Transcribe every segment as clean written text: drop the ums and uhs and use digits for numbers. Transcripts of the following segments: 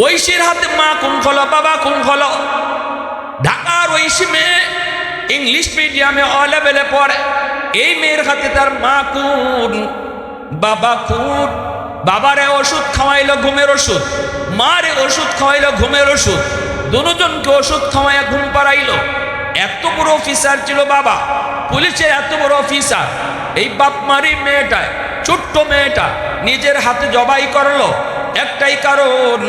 ঐশীর হাতে মা কোন হলো, বাবা কোন হলো। ঢাকার ঐশী মেয়ে ইংলিশ মিডিয়ামে অ লেভেলে পড়ে। এই মেয়ের হাতে তার মা কোন, বাবা কোন। বাবারে ওষুধ খাওয়াইলো ঘুমের ওষুধ, মারে ওষুধ খাওয়াইলো ঘুমের ওষুধ, দুজনকে ওষুধ খাওয়াইয়া ঘুম পাড়াইলো। এত বড় অফিসার ছিল বাবা, পুলিশের এত বড় অফিসার। এই বাপ মারি মেয়েটা, ছোট্ট মেয়েটা নিজের হাতে জবাই করলো। একটাই কারণ,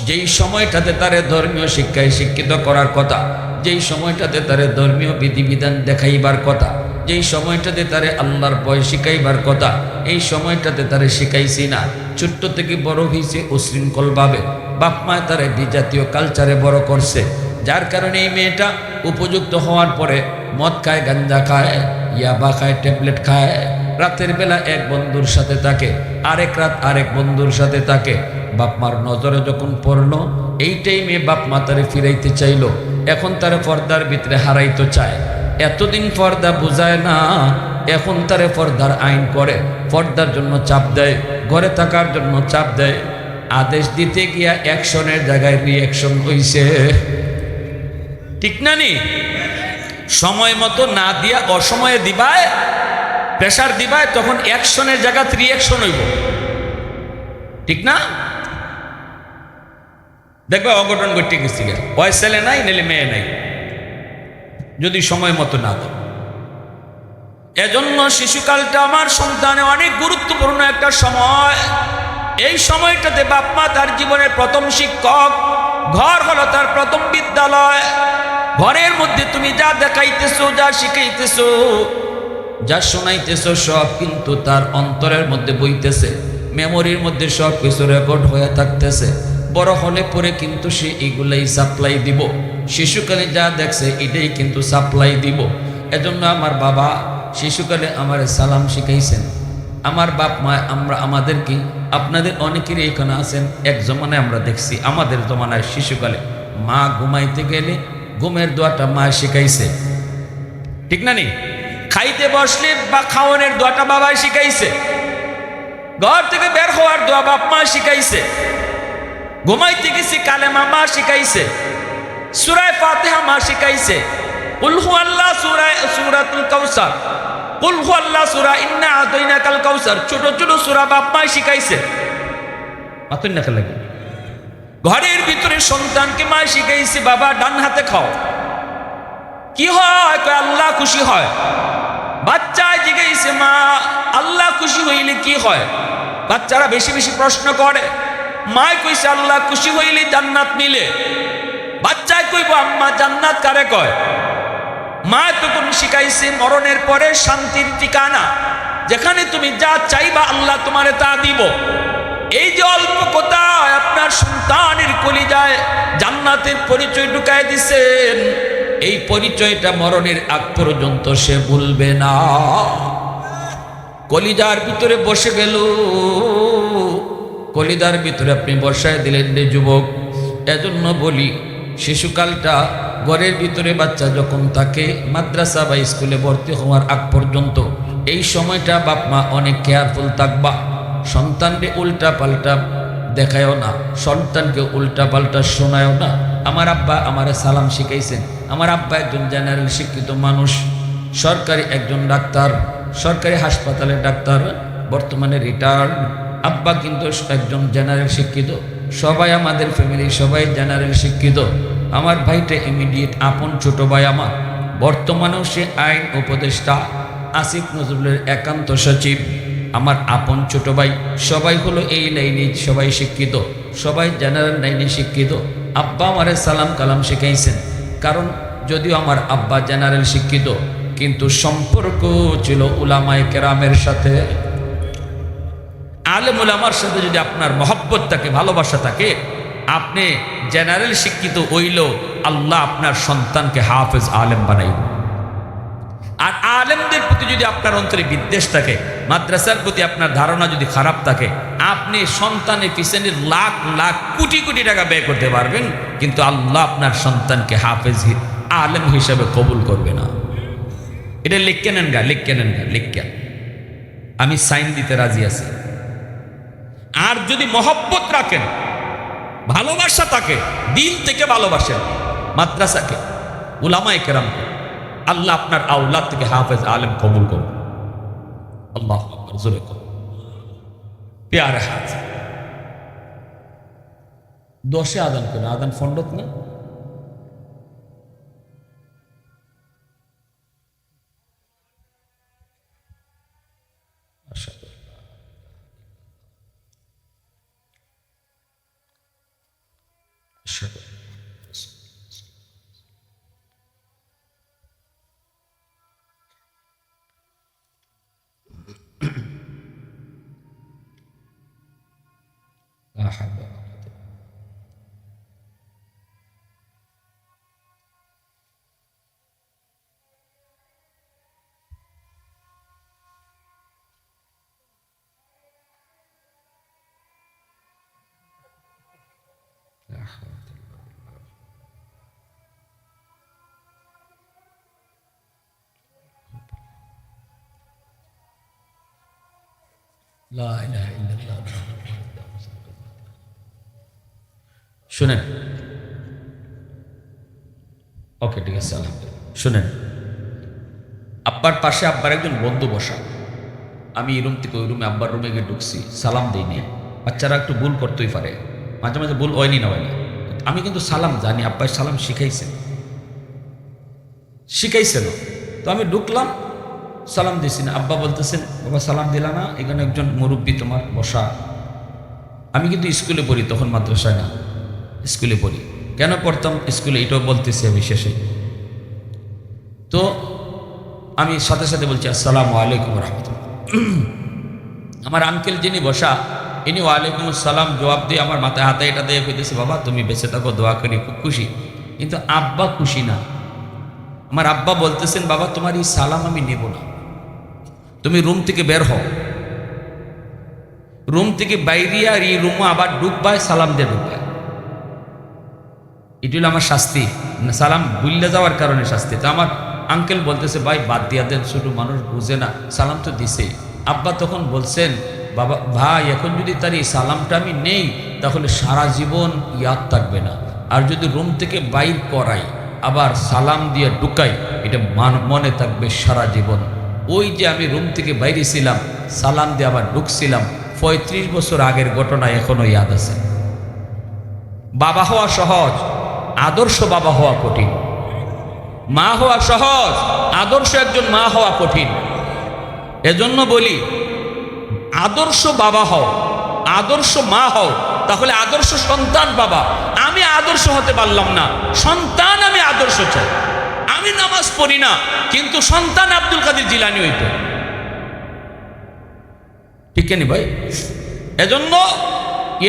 যেই সময়টাতে তারে ধর্মীয় শিক্ষায় শিক্ষিত করার কথা, যেই সময়টাতে তারে ধর্মীয় বিধিবিধান দেখাইবার কথা, যেই সময়টাতে তারে আল্লাহর ভয় শিখাইবার কথা, এই সময়টাতে তারে শিখাইছি না। ছোট্ট থেকে বড় হয়েছে উশৃঙ্খলভাবে, বাপ মায় তারে বিজাতীয় কালচারে বড় করছে। যার কারণে এই মেয়েটা উপযুক্ত হওয়ার পরে মদ খায়, গাঞ্জা খায়, ইয়াবা খায়, ট্যাবলেট খায়। রাতের বেলা এক বন্ধুর সাথে থাকে, আরেক রাত আরেক বন্ধুর সাথে থাকে। বাপ মার নজরে যখন পড়লো, এই টাইমে বাপ মা তারে ফিরাইতে চাইলো। এখন তারে পর্দার ভিতরে হারাইতে চায়। এতদিন পর্দা বুঝায় না, এখন তারে পর্দার আইন করে, পর্দার জন্য চাপ দেয়, ঘরে থাকার জন্য চাপ দেয়। আদেশ দিতে গিয়া অ্যাকশনের জায়গায় রিয়াকশন হইছে। ঠিক না নি? সময় মতো না দিয়া অসময়ে দিবায়, প্রেশার দিবায়, তখন অ্যাকশনের জায়গা রিয়াকশন হইব। ঠিক না? দেখবে অঘটন ঘটে গেছি, ওই ছেলে নাই নিলে মেয়ে নাই, যদি সময় মতো না দেয়। এজন্য শিশুকালটা আমার সন্তানে অনেক গুরুত্বপূর্ণ একটা সময়। এই সময়টাতে বাপ মা তার জীবনের প্রথম শিক্ষক, ঘর হলো তার প্রথম বিদ্যালয়। ঘরের মধ্যে তুমি যা দেখাইতেছো, যা শিখাইতেছো, যা শোনাইতেছো, সব কিন্তু তার অন্তরের মধ্যে বইতেছে, মেমোরির মধ্যে সব কিছু রেকর্ড হয়ে থাকতেছে। বড় হলে পরে কিন্তু সে এগুলাই সাপ্লাই দিব। শিশুকালে যা দেখছে এটাই কিন্তু সাপ্লাই দিব। এজন্য আমার বাবা শিশুকালে আমার সালাম শিখাইছেন। আমার বাপ মা আমাদেরকে, আপনাদের অনেকেরই এখানে আছেন, এক জমানায় আমরা দেখছি, আমাদের জমানায় শিশুকালে মা ঘুমাইতে গেলে ঘুমের দোয়াটা মা শিখাইছে। ঠিক না নি? খাইতে বসলে বা খাওয়ানোর দোয়াটা বাবা শিখাইছে। ঘর থেকে বের হওয়ার দোয়া বাপ মা শিখাইছে। ঘুমাইতে গেছি কালেমা মা শিখাইছে। সূরা ফাতিহা মা শিখাইছে। কুল হু আল্লাহ সূরাতুল কাউসার, কুল হু আল্লাহ সূরা ইন্না আতাইনাকাল কাউসার, ছোট ছোট সূরা বাপ মা শিখাইছে। মাতুন না লাগে। ঘরের ভিতরে সন্তানকে মা শিখাইছে, বাবা ডান হাতে খাও। কি হয়? আল্লাহ খুশি হয়। বাচ্চা জিজ্ঞাসা, মা আল্লাহ খুশি হইলে কি হয়? বাচ্চারা বেশি বেশি প্রশ্ন করে। মায় কইছে আল্লাহ খুশি হইলে জান্নাত মিলে। বাচ্চায় কইব আম্মা জান্নাত কারে কয়? মা তখন শিখাইছে মরণের পরে শান্তির ঠিকানা, যেখানে তুমি যা চাইবা আল্লাহ তোমারে তা দিব। এই যে অল্প কথা আপনার সন্তানের কলিজায় জান্নাতের পরিচয় ঢুকায় দিছেন, এই পরিচয়টা মরণের আগ পর্যন্ত সে ভুলবে না। কলিজার ভিতরে বসে গেল, কলিজার ভিতরে আপনি বসায় দিলেন রে যুবক। এজন্য বলি, শিশুকালটা ঘরের ভিতরে বাচ্চা যখন থাকে মাদ্রাসা বা স্কুলে ভর্তি হওয়ার আগ পর্যন্ত, এই সময়টা বাপ মা অনেক কেয়ারফুল থাকবা। সন্তানকে উল্টা পাল্টা দেখায়ও না, সন্তানকে উল্টা পাল্টা শোনায়ও না। আমার আব্বা আমারে সালাম শিখাইছেন। আমার আব্বা একজন জেনারেল শিক্ষিত মানুষ, সরকারি একজন ডাক্তার, সরকারি হাসপাতালের ডাক্তার, বর্তমানে রিটায়ার্ড। আব্বা কিন্তু একজন জেনারেল শিক্ষিত। সবাই আমাদের ফ্যামিলি সবাই জেনারেল শিক্ষিত। আমার ভাইটা ইমিডিয়েট আপন ছোট ভাই আমার, বর্তমানেও সে আইন উপদেষ্টা, আসিফ নজরুলের একান্ত সচিব, আমার আপন ছোট ভাই। সবাই হলো এই লাইনে, সবাই শিক্ষিত, সবাই জেনারেল লাইনে শিক্ষিত। আব্বা আমারে সালাম কালাম শিখাইছেন। কারণ যদিও আমার আব্বা জেনারেল শিক্ষিত, কিন্তু সম্পর্ক ছিল উলামায়ে কেরামের সাথে। আলেম উলামার সাথে যদি আপনার মহব্বত থাকে, ভালোবাসা থাকে, আপনি জেনারেল শিক্ষিত হইলেও আল্লাহ আপনার সন্তানকে হাফেজ আলেম বানাইব। আর আলেমদের প্রতি যদি আপনার অন্তরে বিদ্বেষ থাকে, মাদ্রাসার প্রতি আপনার ধারণা যদি খারাপ থাকে, আপনি সন্তানের পিছনে লাখ লাখ কোটি কোটি টাকা ব্যয় করতে পারবেন, কিন্তু আল্লাহ আপনার সন্তানকে হাফেজ আলেম হিসাবে কবুল করবে না। এটা লিখকে নেন গা, লিখকে নেন গা, লিখকে। আমি সাইন দিতে রাজি আছি। আর যদি মহব্বত রাখেন, ভালোবাসা তাকে, দিল থেকে ভালোবাসেন মাদ্রাসাকে, উলামায়ে কেরামকে। আল্লাহ আপনার আওলাদ থেকে হাফেজ আলেম কবুল করুন। আল্লাহু আকবার, জোরে করুন। প্যারে হাত 10-এ আদান করে, আদান ফন্ডত না। শুনেন, ওকে ঠিক আছে, আলহামদুলিল্লাহ। শুনেন, আব্বার পাশে আব্বার একজন বন্ধু বসা। আমি এই রুম থেকে ওই রুমে, আব্বার রুমে গিয়ে ঢুকছি, সালাম দিইনি। বাচ্চারা একটু ভুল করতেই পারে, মাঝে মাঝে ভুল হয়নি না হয় না। আমি কিন্তু সালাম জানি, আব্বাই সালাম শিখাইছেন। তো আমি ঢুকলাম, সালাম দিছি না। আব্বা বলতেছেন, বাবা সালাম দিলা না, এখানে একজন মুরব্বী তোমার বসা। আমি কিন্তু স্কুলে পড়ি, তখন মাদ্রাসায় না, স্কুলে পড়ি। কেন পড়তাম স্কুলে, এটাও বলতেছি আমি শেষে। তো আমি সাথে সাথে বলছি আসসালামু আলাইকুম রহমতুল্লাহ। আমার আঙ্কেল যিনি বসা, ইনি ওয়ালাইকুম আসসালাম জবাব দিয়ে আমার মাথায় হাতে এটা দিয়ে কইতেছে, বাবা তুমি বেঁচে থাকো, দোয়া করি, খুব খুশি। কিন্তু আব্বা খুশি না। আমার আব্বা বলতেছেন, বাবা তোমার এই সালাম আমি নেব না, তুমি রুম থেকে বের হও। রুম থেকে বাইরে আর এই রুমে আবার ঢুকবায়, সালাম দিয়ে ঢুকবায়। এটি হলো আমার শাস্তি, সালাম ভুললে যাওয়ার কারণে শাস্তি। তো আমার আঙ্কেল বলতেছে, ভাই বাদ দিয়া দেন, ছোট মানুষ বুঝে না, সালাম তো দিছে। আব্বা তখন বলছেন, বাবা ভাই এখন যদি তার এই সালামটা আমি নেই, তাহলে সারা জীবন ইয়াদ থাকবে না। আর যদি রুম থেকে বাইর করাই, আবার সালাম দিয়ে ঢুকাই, এটা মনে থাকবে সারা জীবন। ওই যে আমি রুম থেকে বাইরে ছিলাম, সালাম দিয়ে আবার ঢুকছিলাম, 35 বছর আগের ঘটনা এখনো ইয়াদ আছে। বাবা হওয়া সহজ, আদর্শ বাবা হওয়া কঠিন। মা হওয়া সহজ, আদর্শ একজন মা হওয়া কঠিন। এজন্য বলি, আদর্শ বাবা হও, আদর্শ মা হও, তাহলে আদর্শ সন্তান বাবা। আমি আদর্শ হতে পারলাম না, সন্তান আমি আদর্শ চাই। আমি নামাজ পড়ি না, কিন্তু সন্তান আব্দুল কাদের জিলানী হইতো, ঠিক নি ভাই? এজন্য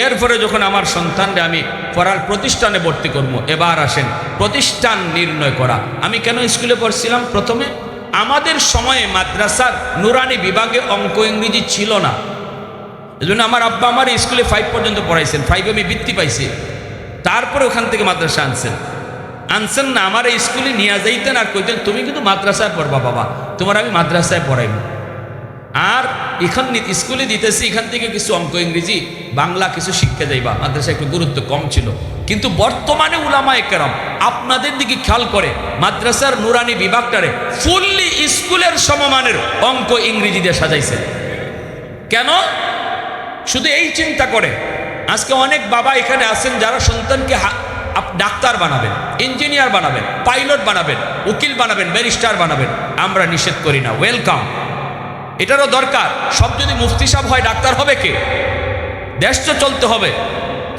এরপরে যখন আমার সন্তানকে আমি পড়ার প্রতিষ্ঠানে ভর্তি করবো, এবার আসেন প্রতিষ্ঠান নির্ণয় করা। আমি কেন স্কুলে পড়ছিলাম? প্রথমে আমাদের সময়ে মাদ্রাসার নুরানি বিভাগে অঙ্ক ইংরেজি ছিল না। এজন্য আমার আব্বা আমার স্কুলে 5 পর্যন্ত পড়াইছেন, 5 আমি বৃত্তি পাইছি। তারপরে ওখান থেকে মাদ্রাসা আনছেন না, আমার এই স্কুলে নিয়ে যাইতেন আর কইতেন, তুমি কিন্তু মাদ্রাসায় পড়বা বাবা, তোমার আমি মাদ্রাসায় পড়াইব। আর এখন স্কুলে দিতেছি, এখান থেকে কিছু অঙ্ক ইংরেজি বাংলা কিছু শিক্ষা যাইবা। মাদ্রাসায় একটু গুরুত্ব কম ছিল, কিন্তু বর্তমানে উলামায়ে কেরাম আপনাদের দিকে খেয়াল করে মাদ্রাসার নুরানি বিভাগটারে ফুললি স্কুলের সমমানের অঙ্ক ইংরেজি দিয়ে সাজাইছে। কেন? শুধু এই চিন্তা করে, আজকে অনেক বাবা এখানে আছেন যারা সন্তানকে ডাক্তার বানাবেন, ইঞ্জিনিয়ার বানাবেন, পাইলট বানাবেন, উকিল বানাবেন, ব্যারিস্টার বানাবেন। আমরা নিষেধ করি না, ওয়েলকাম, এটারও দরকার। সব যদি মুফতি সাহেব হয়, ডাক্তার হবে কে? দেশ তো চলতে হবে।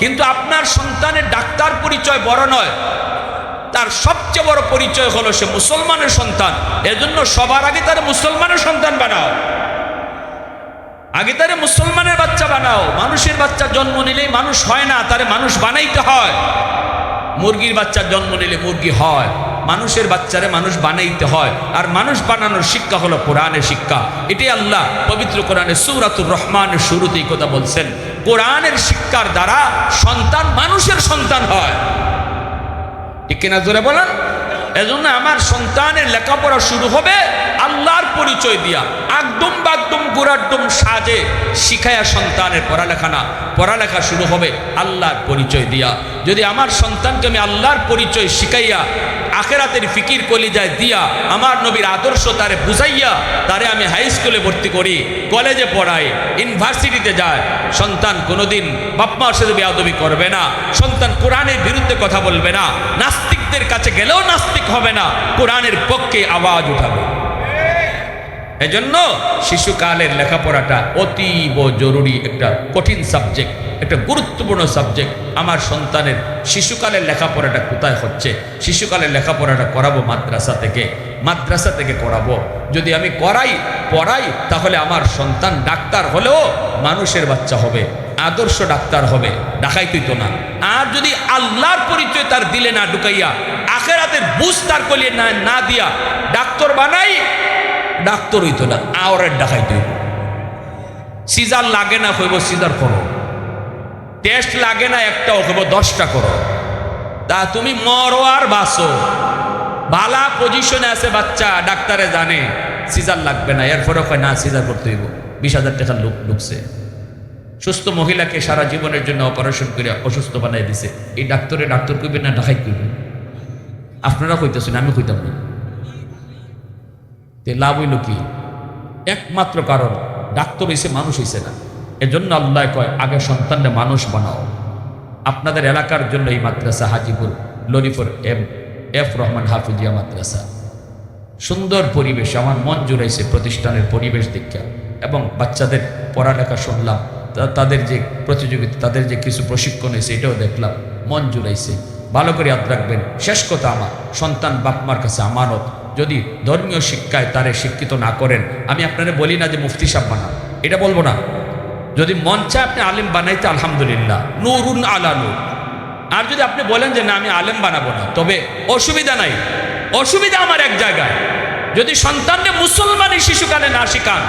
কিন্তু আপনার সন্তানের ডাক্তার পরিচয় বড় নয়, তার সবচেয়ে বড় পরিচয় হলো সে মুসলমানের সন্তান। এজন্য সবার আগে তার মুসলমানের সন্তান বানাও, আগে তারে মুসলমানের বাচ্চা বানাও। মানুষের বাচ্চা জন্ম নিলেই মানুষ হয় না, তারে মানুষ বানাইতে হয়। মুরগির বাচ্চা জন্ম নিলে মুরগি হয়, মানুষের বাচ্চারে মানুষ বানাইতে হয়। আর মানুষ বানানোর শিক্ষা হলো কোরআনের শিক্ষা। এটাই আল্লাহ পবিত্র কোরআনে সূরাতুর রহমানের শুরুতেই কথা বলছেন, কোরআনের শিক্ষার দ্বারা সন্তান মানুষের সন্তান হয়। ঠিক কিনা জোরে বলেন? এজন্য আমার সন্তানের লেখাপড়া শুরু হবে আল্লাহর পরিচয় দিয়া, একদম বাগদম গুড়ারদম সাজে শিখায়া সন্তানের পড়ালেখা না, পড়ালেখা শুরু হবে আল্লাহর পরিচয় দিয়া। যদি আমার সন্তানকে আমি আল্লাহর পরিচয় শিখাইয়া আখেরাতের ফিকির কলিজায় দিয়া আমার নবীর আদর্শ তারে বুঝাইয়া তারে আমি হাই স্কুলে ভর্তি করি, কলেজে পড়াই, ইউনিভার্সিটিতে যায়, সন্তান কোনোদিন বাপমার সাথে বেয়াদবি করবে না, সন্তান কোরআনের বিরুদ্ধে কথা বলবে না, নাস্তিকদের কাছে গেলেও নাস্তিক হবে না, কোরআনের পক্ষে আওয়াজ উঠাবে। এজন্য শিশুকালের লেখাপড়াটা অতীব জরুরি, একটা কঠিন সাবজেক্ট, একটা গুরুত্বপূর্ণ সাবজেক্ট। আমার সন্তানের শিশুকালের লেখাপড়াটা কোথায় হচ্ছে? শিশুকালের লেখাপড়াটা করাবো মাদ্রাসা থেকে করাবো। যদি আমি পড়াই তাহলে আমার সন্তান ডাক্তার হলেও মানুষের বাচ্চা হবে, আদর্শ ডাক্তার হবে, ডাকাইতই তো না। আর যদি আল্লাহর পরিচয় তার দিলে না ঢুকাইয়া আখেরাতের বুঝ তার কলিয়ে না দিয়া ডাক্তার বানাই, ডাক্তার হইতো না, আওয়ারের ডাকাইতে হইব। সিজার লাগে না হইব সিজার করো, টেস্ট লাগে না একটাও হইব 10টা করো। তা তুমি মরো আর বাঁচো, ভালা পজিশনে আছে বাচ্চা, ডাক্তারে জানে সিজার লাগবে না, এরপরে কয় না সিজার করতে হইব। 20,000 টাকা লোক ঢুকছে, সুস্থ মহিলাকে সারা জীবনের জন্য অপারেশন করে অসুস্থ বানাই দিছে। এই ডাক্তার কইবে না ডাকাই কইবে? আপনারা কইতেছেন, আমি কইতাম না। লাভ হইল কি? একমাত্র কারণ ডাক্তার হইছে, মানুষ হইছে না। এজন্য আল্লাহ কয় আগে সন্তানকে মানুষ বানাও। আপনাদের এলাকার জন্য এই মাদ্রাসা হাজিপুর লরিপুর এফ রহমান হাফিজিয়া মাদ্রাসা, সুন্দর পরিবেশ, আমার মন জুড়াইছে প্রতিষ্ঠানের পরিবেশ দীক্ষা এবং বাচ্চাদের পড়ালেখা শুনলাম, তাদের যে প্রতিযোগিতা, তাদের যে কিছু প্রশিক্ষণ হয়েছে এটাও দেখলাম, মন জুড়াইছে। ভালো করে ইয়াদ রাখবেন, শেষ কথা, আমার সন্তান বাপমার কাছে আমানত। যদি ধর্মীয় শিক্ষায় তারে শিক্ষিত না করেন, আমি আপনারা বলি না যে মুফতি সাহেব বানান, এটা বলবো না। যদি মন চায় আপনি আলেম বানাইতে, আলহামদুলিল্লাহ, নূরুন আলা নূর। আর যদি আপনি বলেন যে না আমি আলেম বানাবো না, তবে অসুবিধা নাই। অসুবিধা আমার এক জায়গায়, যদি সন্তানকে মুসলমানের শিশুকালে না শিখান,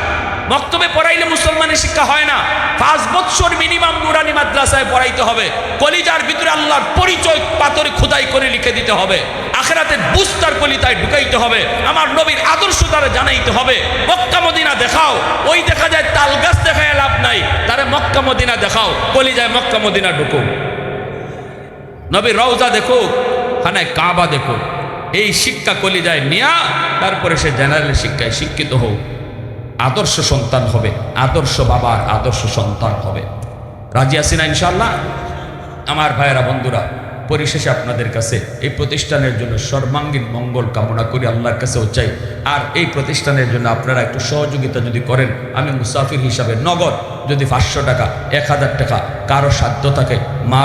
মক্তবে পড়াইলে মুসলমানের শিক্ষা হয় না। 5 বছর মিনিমাম নুরানি মাদ্রাসায় পড়াইতে হবে। কলিজার ভিতরে আল্লাহর পরিচয় পাথরে খোদাই করে লিখে দিতে হবে। আখিরাতের বুস্তার কলিতায় ঢুকাইতে হবে। আমার নবীর আদর্শ তারা জানাইতে হবে। মক্কা মদিনা দেখাও, ওই দেখা যায় তাল গাছ দেখায় লাভ নাই, তারা মক্কা মদিনা দেখাও, কলিজায় মক্কা মদিনা ঢুকো, নবীর রওজা দেখো, খানায় কাবা দেখো। এই শিক্ষা কলিজায় নিয়া তারপরে সে জেনারেল শিক্ষায় শিক্ষিত হোক, আদর্শ সন্তান হবে, আদর্শ বাবার আদর্শ সন্তান হবে। রাজি আছি না ইনশাআল্লাহ? আমার ভাইয়েরা, বন্ধুরা, পরিশেষে আপনাদের কাছে এই প্রতিষ্ঠানের জন্য সর্বাঙ্গীন মঙ্গল কামনা করি, আল্লাহর কাছেও চাই। আর এই প্রতিষ্ঠানের জন্য আপনারা একটু সহযোগিতা যদি করেন, আমি মুসাফির হিসাবে নগদ যদি 500 টাকা, 1000 টাকা কারো সাধ্য থাকে, মা